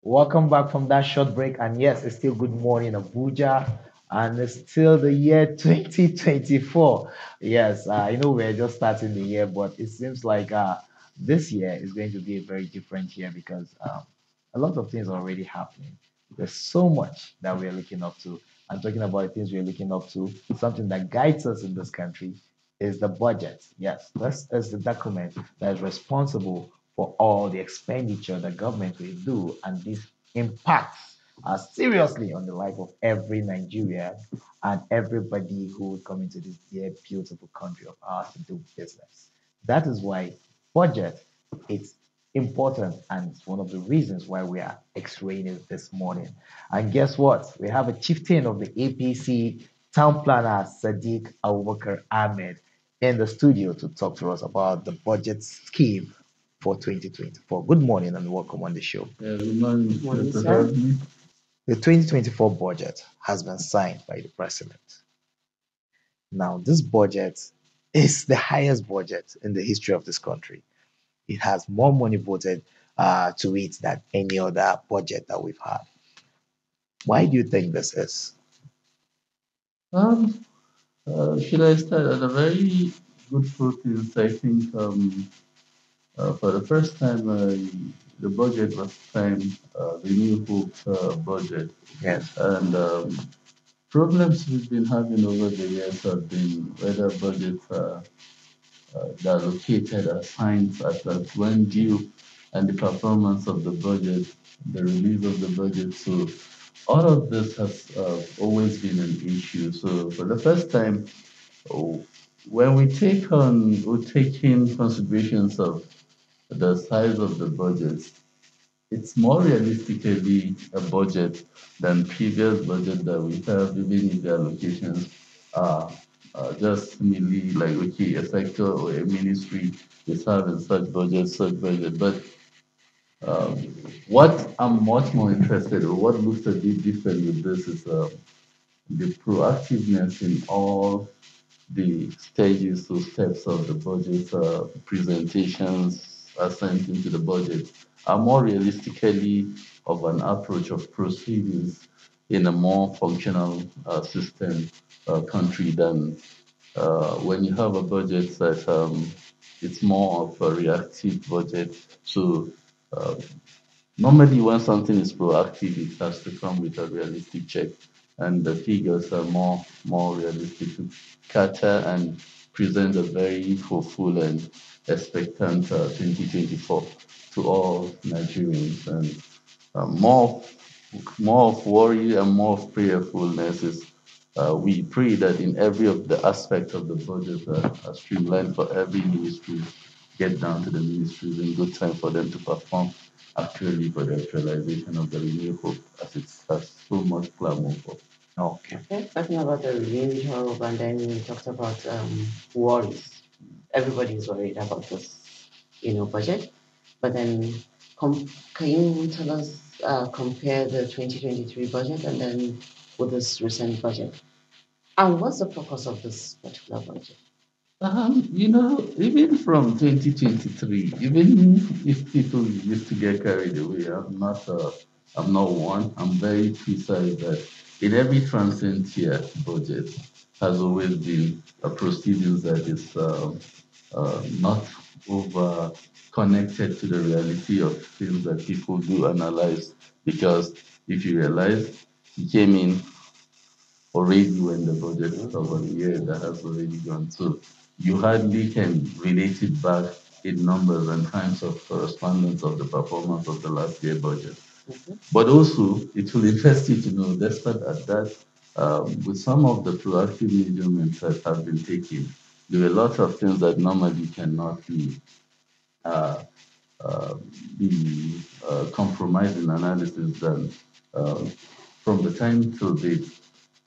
Welcome back from that short break. And yes, it's still good morning, Abuja. And it's still the year 2024. Yes, I know we're just starting the year, but it seems like this year is going to be a very different year because a lot of things are already happening. There's so much that we're looking up to. And talking about the things we're looking up to, something that guides us in this country is the budget. Yes, this is the document that is responsible for all the expenditure the government will do, and this impacts seriously on the life of every Nigerian and everybody who would come into this dear, beautiful country of ours to do business. That is why budget is important, and it's one of the reasons why we are X-raying it this morning. And guess what? We have a chieftain of the APC, town planner Sadiq Abubakar Ahmed, in the studio to talk to us about the budget scheme for 2024. Good morning and welcome on the show. Yeah, good morning, Morning, Mr. sir. Harvey. The 2024 budget has been signed by the president. Now, this budget is the highest budget in the history of this country. It has more money voted to it than any other budget that we've had. Why do you think this is? Um, should I start at a very good foot is I think for the first time the budget was signed, the new hope budget, Yes. and problems we've been having over the years have been whether budgets that are located as signs at when due and the performance of the budget, the release of the budget. So all of this has always been an issue. So for the first time, oh, when we take in considerations of the size of the budget, it's more realistically a budget than previous budget that we have, even if the allocations are just merely like, okay, a sector or a ministry is having such budget, such budget. But um, what I'm much more interested in, what looks a bit different with this is the proactiveness in all the stages or steps of the budget presentations assigned into the budget are more realistically of an approach of proceedings in a more functional system country than when you have a budget that it's more of a reactive budget. So uh, normally, when something is proactive, it has to come with a realistic check, and the figures are more realistic to cater and present a very hopeful and expectant 2024 to all Nigerians, and more more of worry and more of prayerfulness is we pray that in every of the aspects of the budget are streamlined for every ministry, get down to the ministries in good time for them to perform actually for the actualization of the renewed hope as it has so much clamor for. Okay. Okay, talking about the renewed hope, and then we talked about worries. Everybody's worried about this, budget. But then, can you tell us, compare the 2023 budget and then with this recent budget? And what's the purpose of this particular budget? Even from 2023, even if people used to get carried away, I'm not one. I'm very precise that in every transient year budget has always been a proceedings that is not over connected to the reality of things that people do analyze. Because if you realize, he came in already when the budget is over the year that has already gone. So you hardly can relate it back in numbers and times of correspondence of the performance of the last year budget. Mhm. But also, it will interest you to know, despite at that, with some of the proactive measurements that have been taken, there are a lot of things that normally cannot uh, uh, be compromised in analysis done uh, from the time till date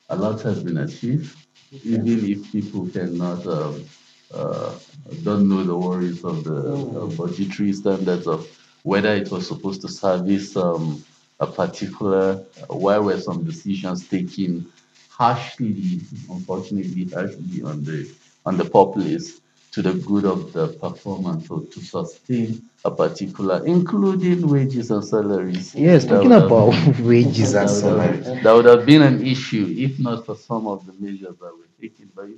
a lot has been achieved, Okay. even if people cannot uh, don't know the worries of the budgetary standards of whether it was supposed to service a particular, why were some decisions taken harshly, unfortunately harshly on the populace, to the good of the performance or to sustain a particular, including wages and salaries. Yes, That talking would have about been wages and that would have salaries. that would have been an issue if not for some of the measures that were taken. But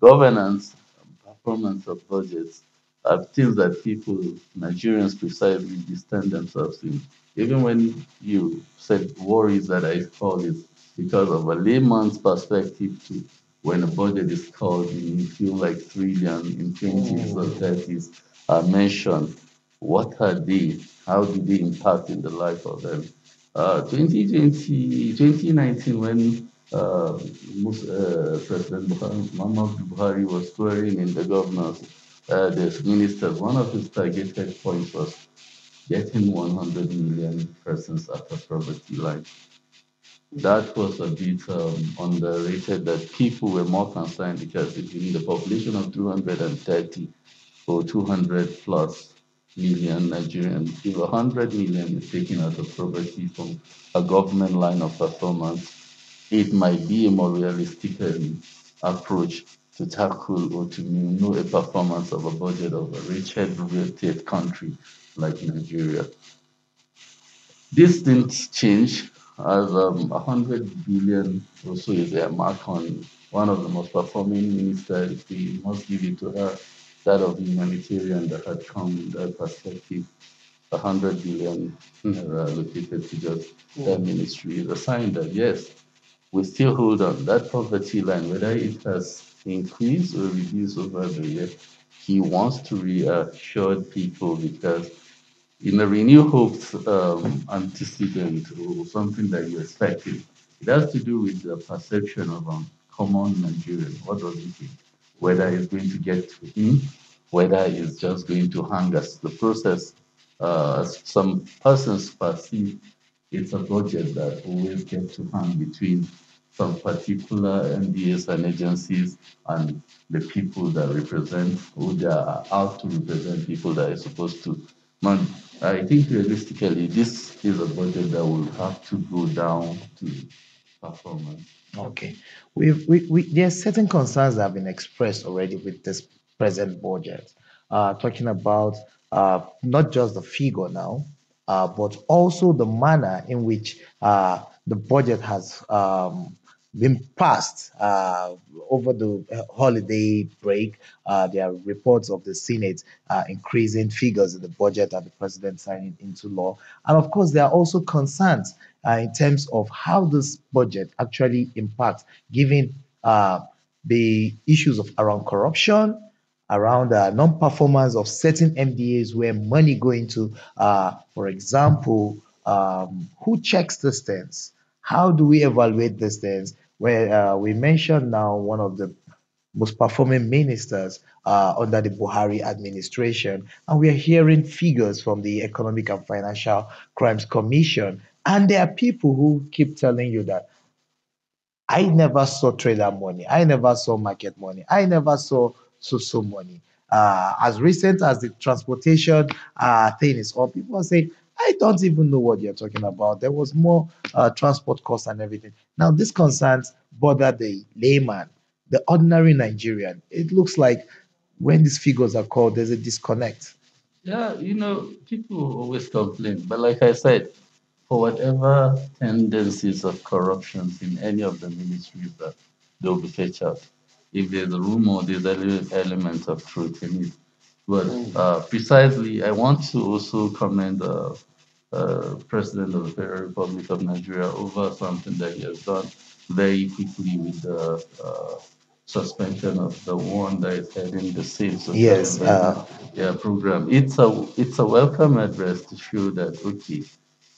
governance and performance of budgets are things that people, Nigerians precisely, distance themselves in. Even when you said worries that I call it because of a layman's perspective to when a budget is called, you feel like trillion in 20s or Mm. 30s are mentioned. What are they? How do they impact in the life of them? 2019, when President Muhammad Buhari was swearing in the governors, the ministers, one of his targeted points was getting 100 million persons out of poverty line. That was a bit underrated, that people were more concerned because in the population of 230 or 200 plus million Nigerians, if 100 million is taken out of poverty from a government line of performance, it might be a more realistic approach to tackle or to know a performance of a budget of a rich head country like Nigeria. This didn't change as 100 billion or so is a mark on one of the most performing ministers. We must give it to her, that of humanitarian that had come in that perspective. 100 billion allocated to just that Mm. ministry is a sign that yes, we still hold on that poverty line, whether it has increased or reduced over the year. He wants to reassure people because in a renewed hopes antecedent or something that you're expecting. It has to do with the perception of common Nigerian. What does he think? Whether Mm. it's going to get to him, whether it's just going to hang us. The process, some persons perceive it's a budget that always gets to hang between some particular MDAs and agencies and the people that represent, who they are out to represent people that are supposed to. Man, I think realistically, this is a budget that will have to go down to performance. Okay. There are certain concerns that have been expressed already with this present budget, talking about not just the figure now, but also the manner in which the budget has been passed over the holiday break. There are reports of the Senate increasing figures in the budget and the president signing into law. And of course, there are also concerns in terms of how this budget actually impacts, given the issues of around corruption, around non-performance of certain MDAs where money go into, for example, who checks these things? How do we evaluate these things? Where we mentioned now one of the most performing ministers under the Buhari administration. And we are hearing figures from the Economic and Financial Crimes Commission. And there are people who keep telling you that I never saw trader money. I never saw market money. I never saw so money. As recent as the transportation thing is up, people are saying, I don't even know what you're talking about. There was more transport costs and everything. Now, this concerns bother the layman, the ordinary Nigerian. It looks like when these figures are called, there's a disconnect. Yeah, people always complain, but like I said, for whatever tendencies of corruptions in any of the ministries that they'll be fetched out. If there's a rumor, there's element of truth in it. But Mm. precisely, I want to also commend the President of the Federal Republic of Nigeria over something that he has done very quickly with the suspension of the one that is heading the same social Yes, investment program. It's a welcome address to show that okay,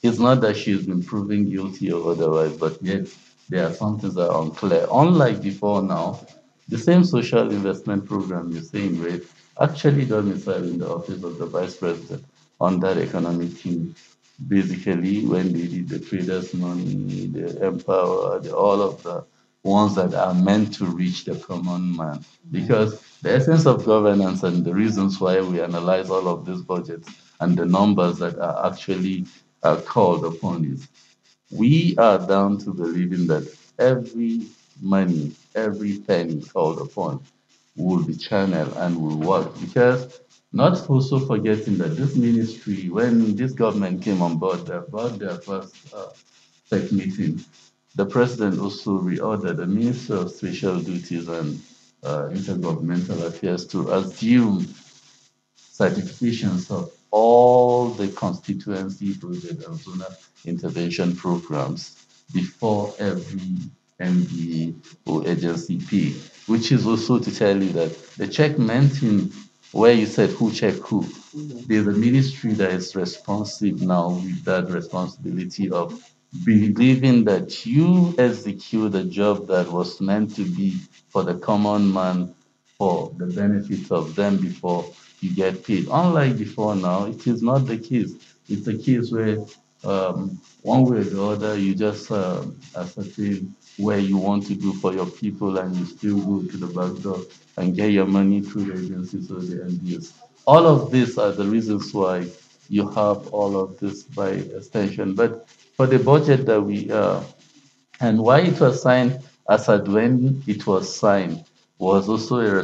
it's not that she's been proven guilty or otherwise, but yet there are some things that are unclear. Unlike before now, the same social investment program you're saying, right, actually domiciled in the office of the vice president on that economic team. Basically, when they did the traders' money, the empower, all of the ones that are meant to reach the common man. Because the essence of governance and the reasons why we analyze all of these budgets and the numbers that are actually called upon is we are down to believing that every money, every penny called upon will be channeled and will work. Because not also forgetting that this ministry, when this government came on board, about their first tech meeting, the president also reordered the Minister of Special Duties and Intergovernmental Affairs to assume certifications of all the constituency project and zonal intervention programs before every MDA or agency pay, which is also to tell you that the check meant in where you said who check who. There's a ministry that is responsive now with that responsibility of believing that you execute a job that was meant to be for the common man for the benefit of them before you get paid. Unlike before now, it is not the case. It's a case where one way or the other, you just ascertain where you want to do for your people and you still go to the back door and get your money through the agencies or the NDS. All of these are the reasons why you have all of this by extension. But for the budget that we and why it was signed as at when it was signed was also a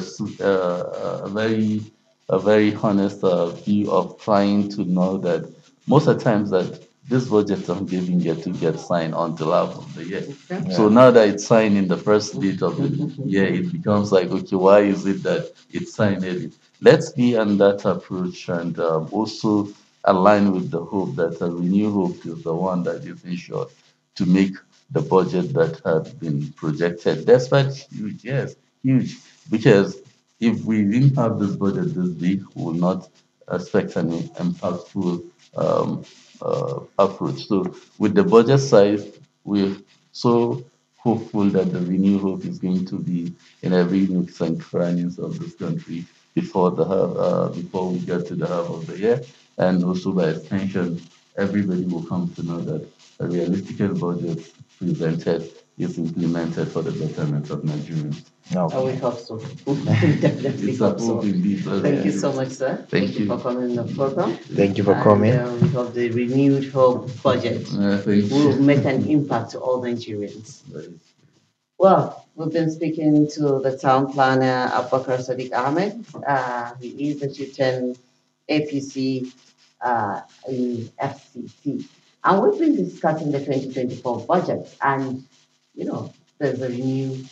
very honest view of trying to know that most of the times that this budget don't even get to get signed until half of the year. Okay. So now that it's signed in the first date of the year, it becomes like, okay, why is it that it's signed early? Let's be on that approach and also align with the hope that a renewed hope is the one that is ensured to make the budget that had been projected. Despite huge, yes, huge. Because if we didn't have this budget this big, we would not expect an impactful um, approach. So with the budget size, we're so hopeful that the renewed hope is going to be in every nooks and crannies of this country before we get to the half of the year, and also by extension, everybody will come to know that a realistic budget presented is implemented for the betterment of Nigerians. I will Okay. hope so. We definitely It's a hope so. hope indeed. Thank you so much, sir. Thank For you. coming on the program. Thank you for And coming. we hope the renewed hope budget Thank will you. make an impact to all Nigerians. Well, we've been speaking to the town planner, Abubakar Sadiq Ahmed. He is the chieftain APC in FCT. And we've been discussing the 2024 budget. And, you know, there's a renew,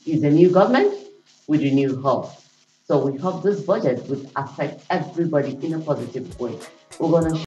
is a new government with renewed hope. So we hope this budget would affect everybody in a positive way. We're going to